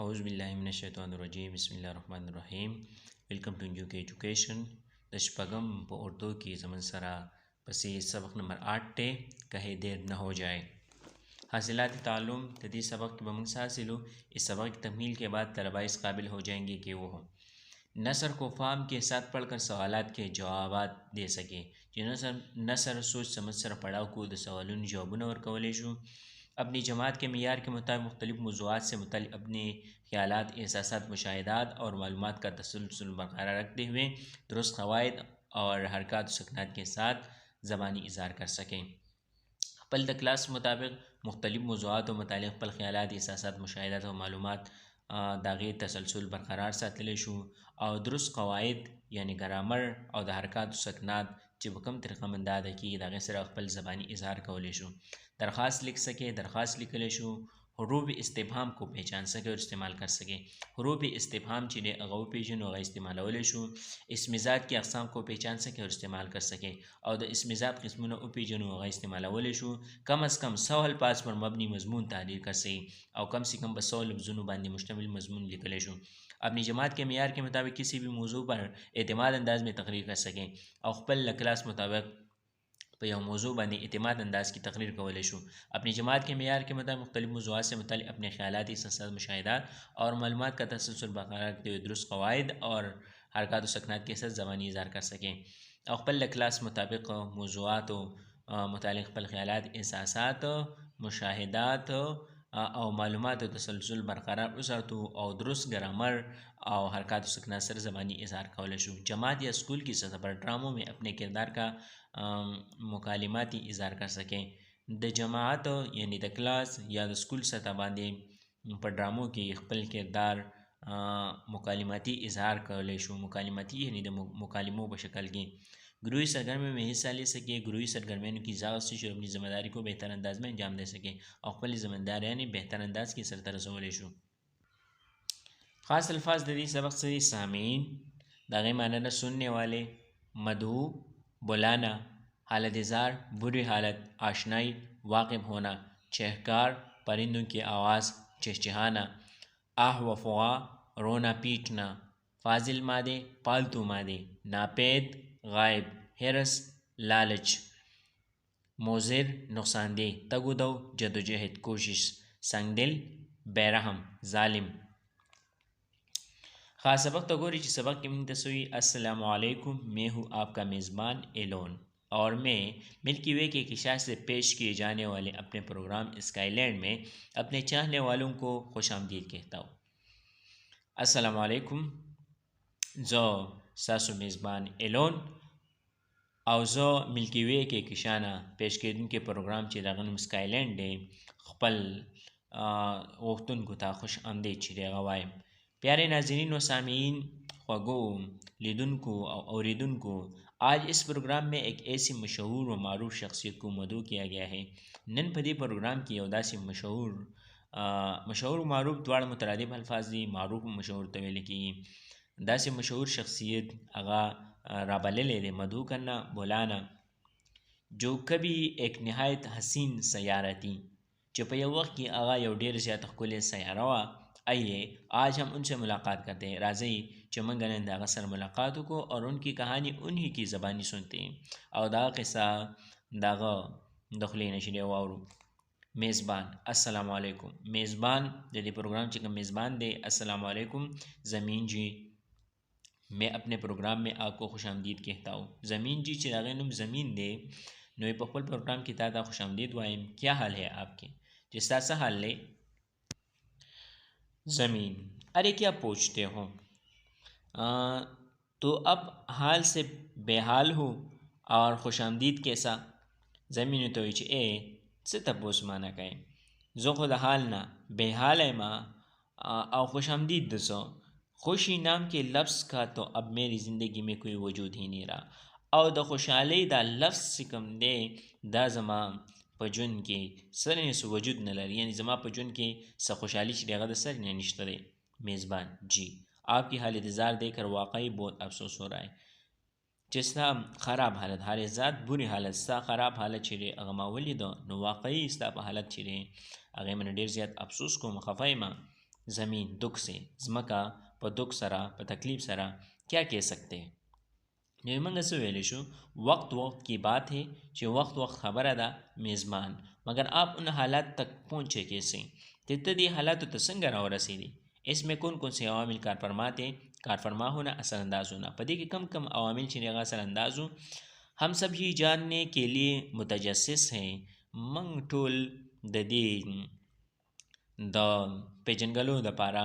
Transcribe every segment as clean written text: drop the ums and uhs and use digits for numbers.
اعوذ باللہ من الشیطان الرجیم بسم اللہ الرحمن الرحیم ویلکم ٹو نیو کے ایجوکیشن د شپږم په اردو کې زمون سره پسې سبق نمبر 8 ته کہیں دیر نہ ہو جائے حاصلات تعلم تدی سبق کی بمنگ حاصل ہو اس سبق کی تکمیل کے بعد طلباء اس قابل ہو جائیں گے کہ وہ نثر کو فہم کے ساتھ پڑھ کر سوالات کے جوابات دے سکے جو نثر سوچ سمجھ سر پڑھاو کو د سوالونو جوابونه ورکولی شو اپنی جماعت کے معیار کے مطابق مختلف موضوعات سے متعلق اپنے خیالات احساسات مشاہدات اور معلومات کا تسلسل برقرار رکھتے ہوئے درست قواعد اور حرکات و سکنات کے ساتھ زبانی اظہار کر سکیں پل د کلاس مطابق مختلف موضوعات و متعلق پل خیالات احساسات مشاہدات و معلومات داغی تسلسل برقرار ساتلی شو او درست قواعد یعنی گرامر او د حرکات و سکنات چې په کوم طریقه مندا ده کې د هغې سره خپل زبانی اظهار کولی شو درخواست لکھ سکے درخواست لکلی شو حروف استفهام کو پہچان سکے اور استعمال کر سکے حروف استفهام چې دی هغه وپېژنو هغه استعمالولی شو اسم ذات کی اقسام کو پہچان سکے اور استعمال کر سکے او د اسم ذات قسمونه وپېژنو هغه استعمالولی شو کم از کم 100 الفاظ پر مبنی مضمون تحریر کر سکے او کم سے کم 100 لفظونو باندې مشتمل مضمون لکلی شو اپنی جماعت کے معیار کے مطابق کسی بھی موضوع پر اعتماد انداز میں تقریر کر سکیں او خپل کلاس مطابق په یو موضوع باندې اعتماد انداز کی تقریر کولی شو اپنی جماعت کے معیار کے مطابق مختلف موضوعات سے متعلق اپنے خیالات احساسات مشاہدات اور معلومات کا تسلسل برقرار رکھتے ہوئے درست قواعد اور حرکات و سکنات کے ساتھ زبانی اظہار کر سکیں اور خپل کلاس مطابق موضوعات و متعلق خپل خیالات احساسات مشاہدات او معلومات و تسلسل برقرار وساتو او درست گرامر او حرکات و سکنات سر زبانی اظہار کولی شو جماعت یا اسکول کی سطح پر ڈراموں میں اپنے کردار کا مکالماتی اظہار کر سکیں د جماعت یعنی د کلاس یا د اسکول سطح باندې پر ڈراموں کی خپل کردار مکالماتی اظہار کولی شو مکالماتی یعنی د مکالموں په شکل کې گروہی سرگرمی میں حصہ لے سکے گروہی سرگرمیوں کی ذات سے شروع اپنی ذمہ داری کو بہتر انداز میں انجام دے سکے اور خپل ذمہ داریاں بہتر انداز کی سرته رسولی شو خاص الفاظ د دې سبق سے سامعین د هغې معنی نه سننے والے مدعو بلانا حالت اظہار بری حالت آشنائی واقف ہونا چہکار پرندوں کی آواز چہچہانا آہ و فغا رونا پیٹنا فاضل مادے پالتو مادے ناپید غائب حرس لالچ موزر نقصان دہ تگ و دو جد و جہد کوشش سنگ دل بیرحم ظالم خاص سبق تو گوری چی سبق کی منتسوی السلام علیکم میں ہوں آپ کا میزبان ایلون اور میں ملکی وے کے کشاش سے پیش کیے جانے والے اپنے پروگرام اسکائی لینڈ میں اپنے چاہنے والوں کو خوش آمدید کہتا ہوں السلام علیکم زو ساسو میزبان ایلون او زو ملکی وے کے کشانہ پیش کیدن کے پروگرام چی داغنم اسکائی لینڈ دے خپل غوښتن کو تا خوش آمدید چی دے غوائم پیارے ناظرین و سامعین خوگو لیدن کو اور اوریدن کو آج اس پروگرام میں ایک ایسی مشہور و معروف شخصیت کو مدعو کیا گیا ہے نن پدی پروگرام کی ادا سے مشہور و معروف دوار مترادف الفاظ دی معروف و مشہور طویل کی دا سے مشہور شخصیت اغا رابلے لے دے مدعو کرنا بولانا جو کبھی ایک نہایت حسین سیارہ تھی جو پہ وقت کی آغا یو ڈیر زیادہ ښکلی سیارہ وا آئیے آج ہم ان سے ملاقات کرتے ہیں راضی چمنگا نے داغا سر ملاقاتوں کو اور ان کی کہانی انہی کی زبانی سنتے ہیں اور دا قصہ داغا دخلی نشری واورو میزبان السلام علیکم میزبان جدی پروگرام چکم میزبان دے السلام علیکم زمین جی میں اپنے پروگرام میں آپ کو خوش آمدید کہتا ہوں زمین جی چراغ نم زمین دے نوے پخپل پروگرام کی تاتا خوش آمدید وائم کیا حال ہے آپ کے جس طرح سا حال لے زمین ارے کیا پوچھتے ہو تو اب حال سے بے حال ہو اور خوش آمدید کیسا زمین تو اے سے تپوس مانا کہیں زو خود حال نہ بے حال ہے ماں اور خوش آمدید دسو خوشی نام کے لفظ کا تو اب میری زندگی میں کوئی وجود ہی نہیں رہا اور دا خوشحالی دا لفظ سکم دے دا زمان پجن کے سر نے سو وجود نہ لر یعنی زما پجن کے سا خوشحالی چلے غد سر نے نشترے میزبان جی آپ کی حالت اظہار دے کر واقعی بہت افسوس ہو رہا ہے جس طرح خراب حالت حال ذات بری حالت سا خراب حالت چرے اغما ولی دو نو واقعی استا پا حالت چرے اغی من دیر زیاد افسوس کو مخفائی ما زمین دکھ سے، ځمکه په دکھ سره، په تکلیف سره کیا کہہ سکتے ہیں. نو موږ څه ویلی شو، وقت وقت کی بات ہے چې وقت وقت خبره ده میزبان، مگر آپ ان حالات تک پہنچے کیسے، ته دې حالاتو ته څنګه راورسېدې. اس میں کون کون سے عوامل کار فرماتے ہیں، کار فرما ہونا، اثر انداز ہونا. په دې کې کم کم عوامل چې هغه اثر انداز ہو. ہم سب یہ جاننے کے لیے متجسس ہیں. منږ ټول د دې د پیژنګلو دپاره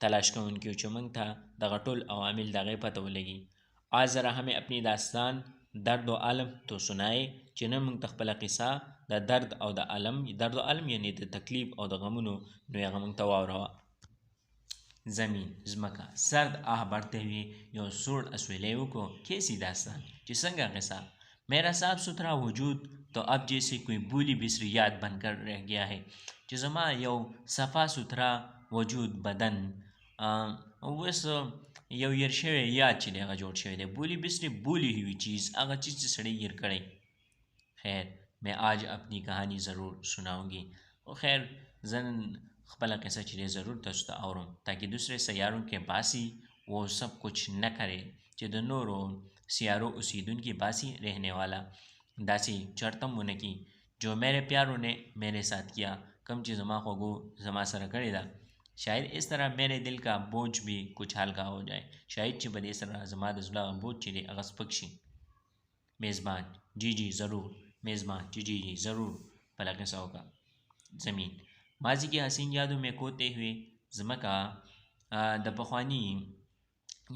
تلاش کوونکي چې موږ ته دغه ټول عوامل د هغې پته ولګي. آج ذرا ہمیں اپنی داستان درد و علم تو سنائے چې نن موږ ته خپله قصه د درد او د علم، درد و علم یعنی د تکلیف او د غمونو، نو هغه موږ ته واوروه. زمین ځمکه سرد آہ بڑھتے ہوئے یو سوړ اسویلی وکړو. کیسی داستان چې څنګه قصه. میرا صاف ستھرا وجود تو اب جیسے کوئی بولی بسری یاد بن کر رہ گیا ہے. چې زما یو صفا ستھرا وجود، بدن، اوس یو هیر شوی یاد چې دی هغه جوړ شوی دی. بولی بسری بولی ہوئی چیز، هغه چیز چې سړی هیر کړی. خیر میں آج اپنی کہانی ضرور سناؤں گی. خیر زه نن خپله قصه چې دی ضرور تاسو ته اورم، تاکہ دوسرے سیاروں کے باسی وہ سب کچھ نہ کرے چې د نورو سیاروں اوسیدونکي باسی رہنے والا داسې چرتم ونه کی جو میرے پیاروں نے میرے ساتھ کیا، کم چې زما خوږو زما سره کړې ده. شاید اس طرح میرے دل کا بوجھ بھی کچھ ہلکا ہو جائے. شاید چې په دې سره زما د زړه بوج چې دی هغه سپک شي. میزبان جی جی ضرور. میزبان جی جی جی ضرور. بھلا قصہ ہوگا. زمین ماضی کی حسین یادوں میں کھوتے ہوئے. ځمکه د پخواني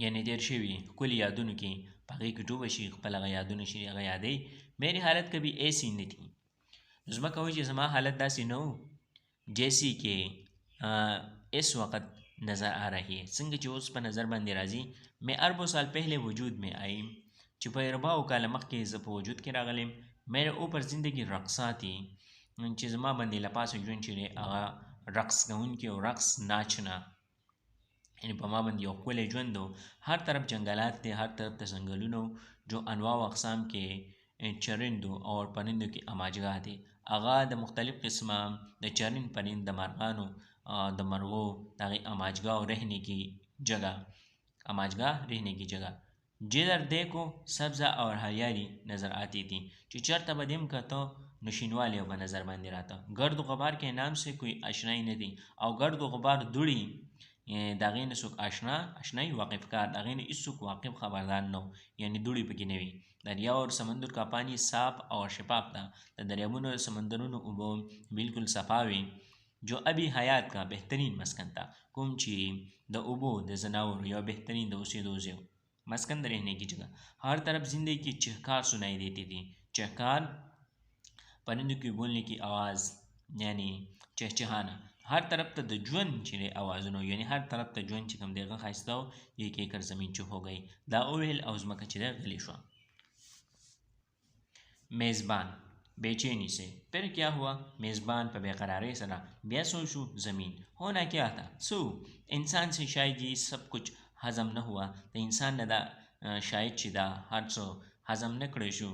یعنی تیر شوي ښکلي یادونو کې په هغې کې ډوبه شي، خپل هغه یادونه چې هغه یادوي. میری حالت کبھی ایسی نه تھی. ځمکه وایي چې زما حالت داسې نه و جیسی کہ اس وقت نظر آ رہی ہے، څنګه چې اوس په نظر باندې راځي. میں اربوں سال پہلے وجود میں آئی، چې په ارباو کاله مخکې زه په وجود کې راغلم. میرے اوپر زندگی رقصا تھی، چې زما باندې له پاسه ژوند چې دی هغه رقص کوونکی او رقص ناچنا، یعنی په ما باندې یو ښکلی ژوند و. ہر طرف جنگلات تھے، ہر طرف ته ځنګلونه، جو انواع و اقسام کے چرندوں اور پرندوں کی اماجگاہ تھے. هغه د مختلف قسمه د چرند پرند، د مرغانو، د مرغو د هغې اماجگاہ رہنے کی جگہ، اماجگاہ رہنے کی جگہ. جدھر دیکھو سبزہ اور ہریالی نظر آتی تھی. چې چرته به دیم کته نو شینوالی به نظر باندې راته. گرد و غبار کے نام سے کوئی آشنائی نه دی، او گرد و غبار دوړي د هغې نه څوک آشنائی واقف کار، د هغې نه هېڅوک واقف خبردار نه و، یعنی دوړي پکې نه وي. دریا اور سمندر کا پانی صاف اور شفاف تھا. د دریابونو اور سمندرونو اوبه بالکل صفا وي. جو ابھی حیات کا بہترین مسکن تھا، کوم چې د اوبو د ځناورو یو بہترین د اوسېدو ځای و، مسکن رہنے کی جگہ. ہر طرف زندگی کی چہکار سنائی دیتی تھی. چہکار پرندوں کی بولنے کی آواز یعنی چہچہانا. ہر طرف ته د ژوند چې دی اوازونه، یعنی هر طرف ته ژوند چې کوم دی هغه ښایسته و. یک ایکر زمین چپ ہو گئی. دا وویل او ځمکه چې دی غلې شوه. میزبان بے چینی سے. پھر کیا ہوا؟ میزبان په بے قراری سره. بیا سو شو. زمین ہونا کیا تھا؟ سو انسان سے شاید یہ سب کچھ ہضم نہ ہوا. د انسان نه دا شاید چې دا هر څه ہضم نه کړی شو.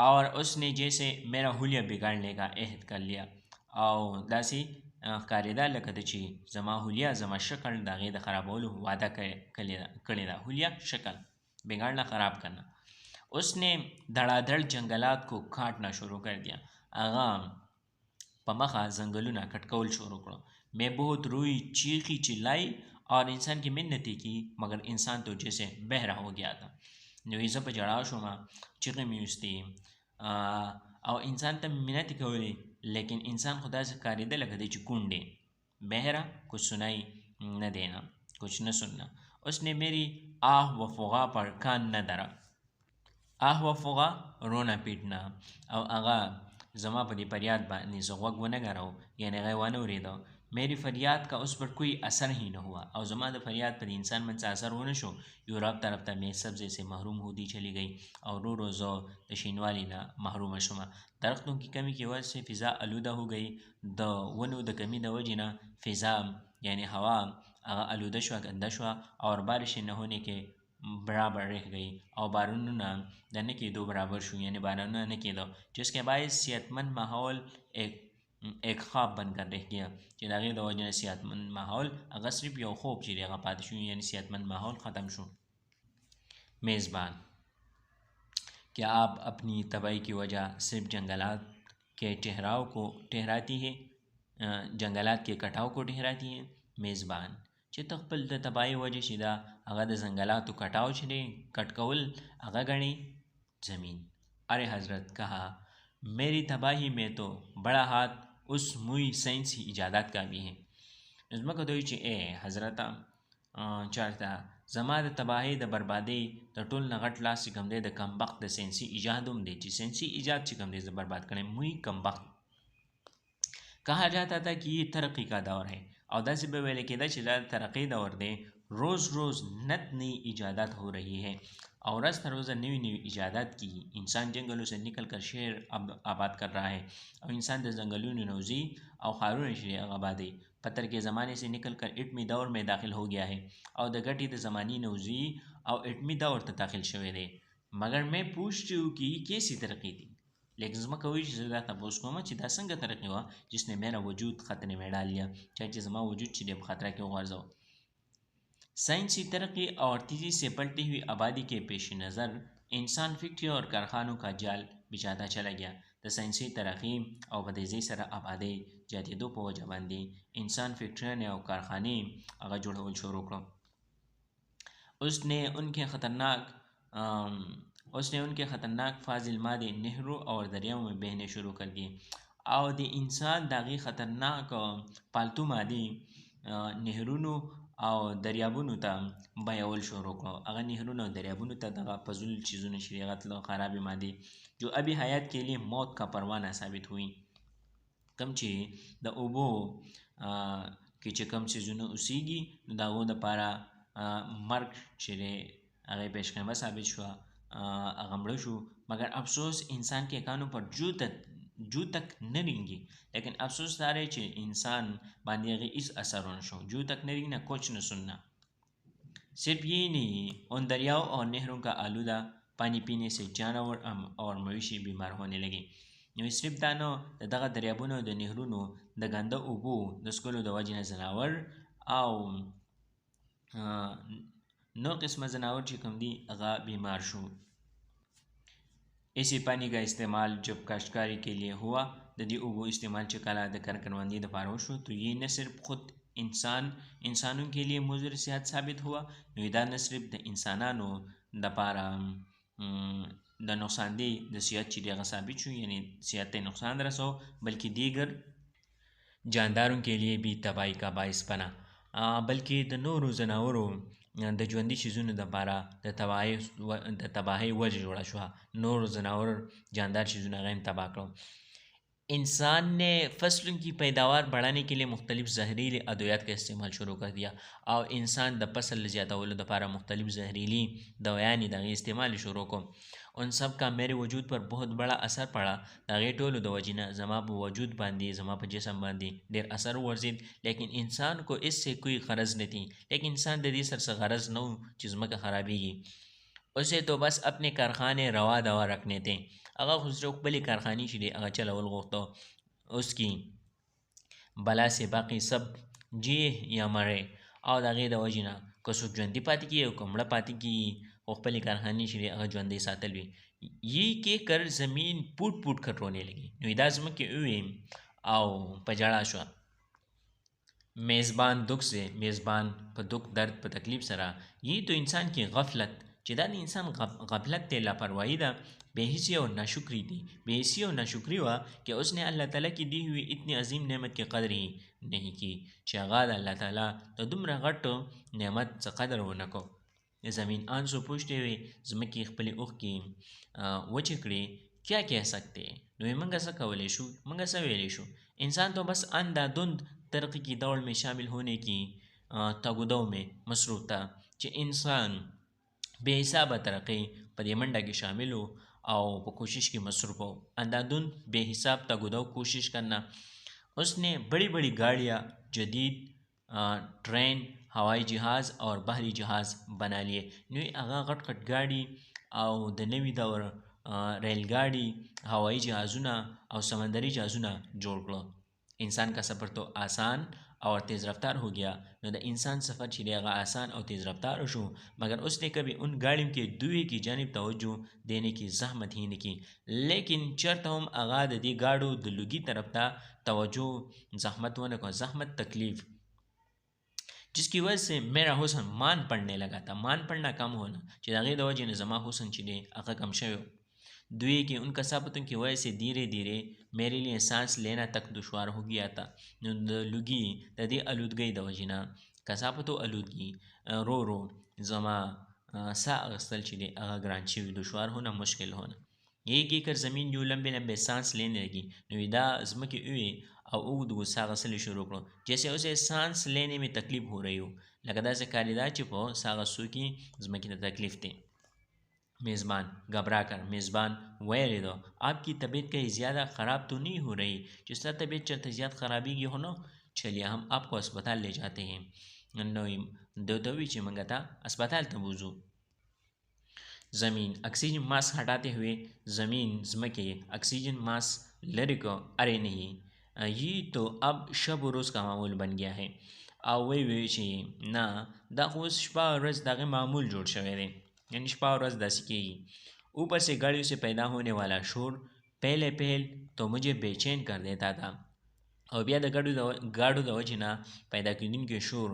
اور اس نے جیسے میرا حلیہ بگاڑنے کا عہد کر لیا، او داسې ښکارېده لکه د چې زما حلیه، زما شکل د هغې د خرابولو وعده کړې ده. حلیه شکل، بگاڑنا خراب کرنا. اس نے دھڑا دھڑ جنگلات کو کاٹنا شروع کر دیا. هغه په مخه ځنګلونه کټ کول شروع کړو. میں بہت روئی، چیخی چلائی اور انسان کی منتیں کی، مگر انسان تو جیسے بہرا ہو گیا تھا. نو زه په ژړا شومه، چیغې مې ویستې او انسان ته مې منتې کولې، لیکن انسان خو داسې ښکارېده لکه دی چې کوڼ دی. بہرا کچھ سنائی نہ دینا، کچھ نہ سننا. اس نے میری آہ و فغا پر کان نہ دھرا. آہ و فغا رونا پیټنا، او هغه زما په دې فریاد باندې زه غوږ ونه ګرو، یعنی هغه یې وانه اورېده. میری فریاد کا اس پر کوئی اثر ہی نہ ہوا، او زما د فریاد پر انسان من څه اثر ونه شو. یورپ طرف ته میں سبزے سے محروم ہوتی چلی گئی، اور رو رو زو د شینوالی نه محرومه شومه. درختوں کی کمی کی وجہ سے فضا آلودہ ہو گئی. د ونو د کمی د وجې نه فضا یعنی ہوا هغه آلوده شوه، ګنده شوه، اور بارش نہ ہونے کے برابر رہ گئی، اور بارانونه د نه کېدو برابر شو، یعنی بارانونه نه کېدو، جس کے باعث صحت مند ماحول ایک ایک خواب بن کر رہ گیا چې د هغې د وجې نه صحتمند ماحول هغه صرف یو خوب چې دی هغه پاتې شو، یعنی صحتمند ماحول ختم شو. میزبان: کیا آپ اپنی تباہی کی وجہ صرف جنگلات کے ٹھہراؤ کو ٹھہراتی ہے جنگلات کے کٹاؤ کو ٹھہراتی ہیں؟ میزبان: چې ته خپل د تباہی وجه چې دا هغه د ځنګلاتو کټاو چې دی کټ کول هغه ګڼي؟ زمین: ارے حضرت کہا میری تباہی میں تو بڑا ہاتھ اس موئی سائنسی ایجادات کا بھی ہے. ځمکه دوی چې اے حضرته چارته زما د تباہی د بربادۍ د ټول نه غټ لاس چې کوم دی د کمبخت د ساینسي ایجاد هم دی چې ساینسي ایجاد چې کوم دی زه برباد کړی موئی کمبخت. کہا جاتا تھا کہ یہ ترقی کا دور ہے او داسې به ویل کېده چې دا ترقی دور دی. روز روز نت نئی ایجادات ہو رہی ہے اور ورځ تر ورځه نوی نوی ایجادات کی. انسان جنگلوں سے نکل کر شہر آباد کر رہا ہے اور انسان د ځنګلونو نوزی او ښارونه چې هغه آبادوي پتر کے زمانے سے نکل کر اٹمی دور میں داخل ہو گیا ہے اور د ګټې د زمانی نوزی او اٹمی دور ته داخل شوی دی. مگر میں پوچھتی ہوں کہ یہ کیسی ترقی تھی؟ لیکن ځمکه وایي چې زه دا تپوس کوم چې دا څنګه ترقی وه جس نے میرا وجود خطرے میں ڈال لیا، چاہے چې زما وجود چې دی په خطره کې وغورځو. سائنسی ترقی اور تیزی سے پلٹی ہوئی آبادی کے پیش نظر انسان فیکٹری اور کارخانوں کا جال بچھاتا چلا گیا. د ساینسي ترقی او په تیزۍ سره آبادۍ زیاتېدو په وجه باندې انسان فیکټریانې او کارخانې هغه جوړول شروع کړو. اس نے ان کے خطرناک فاضل مادے نہروں اور دریاؤں میں بہنے شروع کر دیے او د انسان داغي خطرناک پالتو مادې نهرونو او دریابونو ته بیول شروع کړو. هغه نهرونو او دریابونو ته دغه فضول چیزونه چې هغه تلو خراب مادې جو ابھی حیات کے لیے موت کا پروانہ ثابت ہوئی. کم چې د اوبو کې چې کم چیزونه اوسیږي نو د هغو دپاره مرګ چې دی هغه پیشخیمه ثابت شوه، هغه مړه شو. مگر افسوس انسان کے کانوں پر جو تک نہ رنگی، لیکن افسوس دار ہے کہ انسان باندې هغې اس اثر ونه شو. جو تک نہ رنگنا کچھ نہ سننا. صرف یہی نہیں، ان دریاؤں اور نہروں کا آلودہ پانی پینے سے جانور اور مویشی بیمار ہونے لگے. نو صرف دا نو د دغه دریابونو د نهرونو د ګنده اوبو د څښلو د وجې نه ځناور او نور قسمه ځناور چې کوم دي هغه بیمار شو. اسی پانی کا استعمال جب کاشتکاری کے لیے ہوا، د دې اوبو استعمال چې کله د کروندې دپاره وشو تو یہ نہ صرف خود انسانوں کے لیے مضر صحت ثابت ہوا، نو دا نہ صرف د انسانانو دپاره د نقصان دی د صحت چې دی هغه ثابت شو، یعنی صحت ته نقصان رسو، بلکہ دیگر جانداروں کے لیے بھی تباہی کا باعث بنا. بلکہ د نورو ځناورو د ژوندي شیزونو دپاره د تباهۍ وجه جوړه شوه. نور ځناور جاندار شیزونه هغه هم تباه کړو. انسان نے فصلوں کی پیداوار بڑھانے کے لیے مختلف زہریلی ادویات کا استعمال شروع کر دیا اور انسان د فصل زیاتولو دپاره مختلف زہریلی دوایانې د هغې استعمال شروع کو. ان سب کا میرے وجود پر بہت بڑا اثر پڑا. د هغې ټولو د وجې نه زما په وجود باندې زما په جسم باندې ډېر اثر وغورځېد. لیکن انسان کو اس سے کوئی غرض نه تھی. لیکن انسان د دې سره څه غرض نه و چې ځمکه خرابېږي. اسے تو بس اپنے کارخانے روا دوا رکھنے تھے. هغه خو صرف خپلې کارخانې چې دی هغه چلول غوښتو. اس کی بلا سے باقی سب جیے یا مرے او د هغې د وجې نه که څوک ژوندي پاتې کیږي او که مړه پاتې کیږي خو خپلې کارخانې چې دی هغه ژوندی ساتل وي. یہ کہہ کر زمین پوٹ پوٹ کر رونے لگی. نو دا ځمکې ووې او په ژړا شوه. میزبان دکھ سے میزبان په دکھ درد په تکلیف سره. یہ تو انسان کی غفلت چې دا د انسان غفلت تے لاپرواہی دا بے حسی اور ناشکری تھی. بے حسی اور ناشکری ہوا کہ اس نے اللہ تعالیٰ کی دی ہوئی اتنی عظیم نعمت کی قدر ہی نہیں کی چې هغه د الله تعالیٰ د دومره غټ نعمت څه قدر ونه کو. زمین آنسو پوچھتے ہوئے ځمکې خپلې اوښکې وچې کړې. کیا کہہ سکتے ہیں؟ نو منګه څه کولی شو، منګه څه ویلی شو. انسان تو بس اندھادھند ترقی کی دوڑ میں شامل ہونے کی تگودو میں مصروف تھا چې انسان بے حسابه ترقی په دې منډه کې شامل ہو او په کوشش کی مصروف ہو. اندھادھند بے حساب تگودو کوشش کرنا. اس نے بڑی بڑی گاڑیاں، جدید ٹرین، ہوائی جہاز اور بحری جہاز بنا لیے. نو هغه غټ غټ گاڑی او د نوي دور ریل گاڑی، هوایی جهازونه او سمندري جهازونه جوړ کړو. انسان کا سفر تو آسان اور تیز رفتار ہو گیا. نو د انسان سفر چې دی هغه آسان او تیز رفتار شو، مگر اس نے کبھی ان گاڑیوں کے دوی کی جانب توجہ دینے کی زحمت ہی نہیں کی. لیکن چرته هم هغه د دې گاڑو د لوګي طرف ته توجہ زحمت ونه کو، زحمت تکلیف، جس کی وجہ سے میرا حسن مان پڑنے لگا تھا. مان پڑنا کم ہونا چې د هغې د وجې نه زما حسن چې دی هغه کم شوی. دوی کہ ان کثافتوں کی وجہ سے دھیرے دھیرے میرے لیے سانس لینا تک دشوار ہو گیا تھا. لوگی د دې الودګۍ د وجې نه کثافت او الودګي رو رو زما سا اغستل چې دی هغه ګران شوي، دشوار ہونا، مشکل ہونا. یہ کہہ کر زمین جو لمبے لمبے سانس لینے لگی. نو دا ځمکې اوی او اوږد سا اغستل شروع کړو، جیسے اسے سانس لینے میں تکلیف ہو رہی ہو، لکه داسې ښکارېده چې په سا اغستو کې ځمکې ته تکلیف دی. میزبان گھبرا کر میزبان ویلے دو آپ کی طبیعت کہیں زیادہ خراب تو نہیں ہو رہی؟ جس طرح طبیعت چلتے زیادہ خرابی کی ہو نا، چلیے ہم آپ کو اسپتال لے جاتے ہیں. دوتوی چی منگا تھا اسپتال تبوزو. زمین اکسیجن ماسک ہٹاتے ہوئے زمین زمکے اکسیجن ماسک لڑے کو، ارے نہیں یہ تو اب شب و روز کا معمول بن گیا ہے. او وی چی نا دا خوش شپا روز داغی معمول جوڑ شوئے دے، یعنی شپا ورځ داسې کېږي. اوپر سے گاڑیوں سے پیدا ہونے والا شور پہلے پہل تو مجھے بے چین کر دیتا تھا. او بیا د گاڑو د وجې نه پیدا کېدونکی شور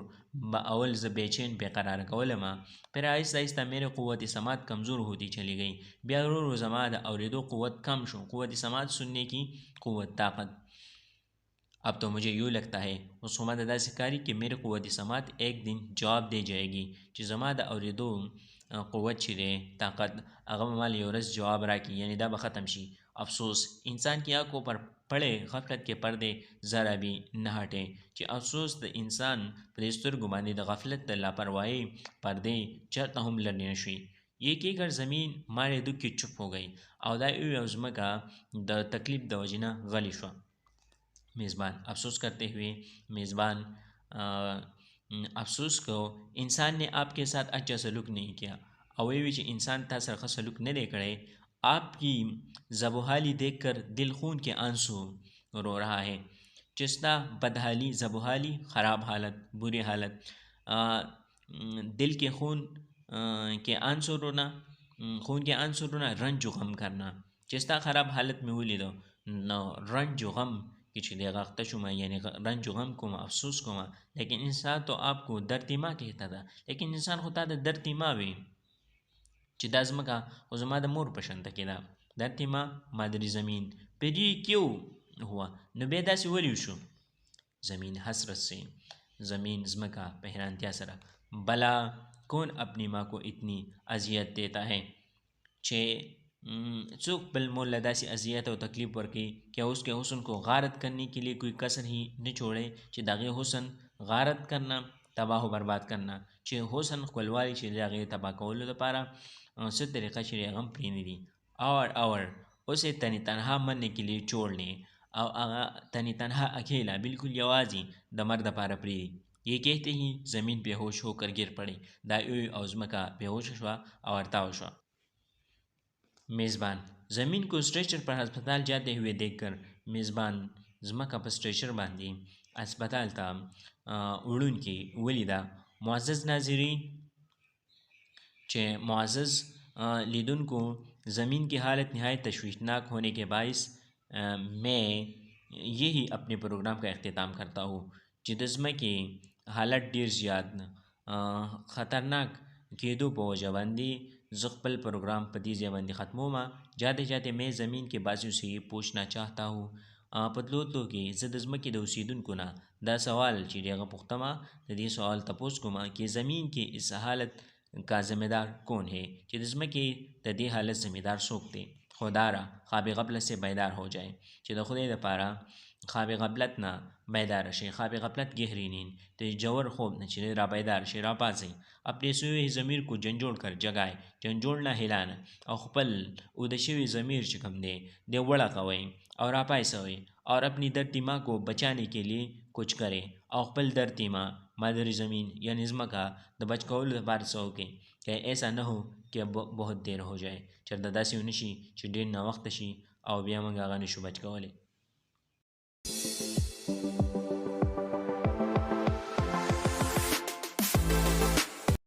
با اول زه بے چین بے قرار کولما، پھر آہستہ آہستہ میرے قوت سماعت کمزور ہوتی چلی گئی. بیا رو رو زما د اوریدو قوت کم شو، قوت سماعت سننے کی قوت، طاقت. اب تو مجھے یوں لگتا ہے اس خمد ادا سکاری کہ میرے قوت سماعت ایک دن جواب دے جائے گی چې زما د اوریدو قوت چې دی، طاقت، هغه به مال یو ورځ جواب راکړي، یعنی دا به ختم شي. افسوس انسان کی آنکھوں پر پڑے غفلت کے پردے ذرا بھی نہ ہٹے، چې افسوس د انسان په دې سترګو باندې د غفلت د لاپرواهۍ پردې چرته هم لرې نه شوي. یہ کہہ کر زمین مارے دکھ کی چپ ہو گئی او دا اوی او ځمکه د تکلیف د وجې نه غلی شوه. میزبان افسوس کرتے ہوئے میزبان افسوس کو انسان نے آپ کے ساتھ اچھا سلوک نہیں کیا. او وی چې انسان تا سره ښه سلوک نه دی کړی. آپ کی زبوحالی دیکھ کر دل خون کے آنسو رو رہا ہے. چستا بدحالی، زبوحالی خراب حالت، بری حالت، دل کے خون کے آنسو رونا، خون کے آنسو رونا، رنج و غم کرنا. چستا خراب حالت میں ولی دو نو رنج و غم کہ چې دی غاخته شوم، یعنی رنج و غم کوم، افسوس کوم. لیکن انسان تو آپ کو درتیما کہتا تھا، لیکن انسان خو تا د درتیما وی چې دا ځمکه خو زما د مور په شانته کې ده. درتیما مادری زمین پھر یہ کیوں ہوا؟ نو بیا داسې ولې شو؟ زمین حسرت سے، زمین ځمکه په حیرانتیا سره، بلا کون اپنی ماں کو اتنی اذیت دیتا ہے چې څوک بل مور له داسې اذیت او تکلیف ورکړي کہ اس کے حسن کو غارت کرنے کے لیے کوئی کسر ہی نه چھوڑے، چې د هغې حسن غارت کرنا، تباہ و برباد کرنا، چې حسن خپلوالی چې د هغې تباہ کولو دپاره څه طریقه چې هغه هم پرې نه دي، اور اسے تنی تنہا مرنے کے لیے چھوڑنے، او هغه تنی تنہا اکیلا بالکل یوازې د مرد دپاره پرېږدي. یہ کہتے ہی زمین بے ہوش ہو کر گر پڑے. دا اوی او ځمکه بے ہوش شوه او ارتاو شوه. میزبان زمین کو اسٹریچر پر اسپتال جاتے ہوئے دیکھ کر میزبان ځمکه په اسٹریچر باندې اسپتال ته وړونکي ولیده. معزز ناظرین، چې معزز لیدونکو، زمین کی حالت نہایت تشویشناک ہونے کے باعث میں یہی اپنے پروگرام کا اختتام کرتا ہوں چې د ځمکې حالت ډیر زیات خطرناک کېدو په وجه باندې زه خپل پروگرام په دې ځای باندې ختموم. جاتے جاتے میں زمین کے بازیوں سے یہ پوچھنا چاہتا ہوں پتلوتو کې زه د ځمکې د اوسیدونکو نه دا سوال چې دی هغه پوښتم، د دې سوال تپوس کوم کہ زمین کے اس حالت کا ذمہ دار کون ہے، چې د ځمکې د دې حالت ذمہ دار څوک دی. خدارا خواب غفلت سے بیدار ہو جائے، چې د خدای دپاره خواب غفلت نه بیدار شي. خواب غفلت گہری نیند، تو جوور خوب نه چې را بیدار شي، را پاڅئ. اپنے سوئے ضمیر کو جھنجھوڑ کر جگائے، جھنجھوڑنا ہلانا، او خپل اوده شوي ضمیر چې کوم دی دی وړه کوئ اور راپایڅوئ، اور اپنی درتی ماں کو بچانے کے لیے کچھ کرے، او خپل درتی ماں مادری زمین یعنی ځمکه د بچ کولو لپاره څه وکړئ کہ ایسا نہ ہو کہ بہت دیر ہو جائے، چېرته داسې ونه شي چې ډېر ناوخته شي او بیا موږ هغه نشو بچ کولی.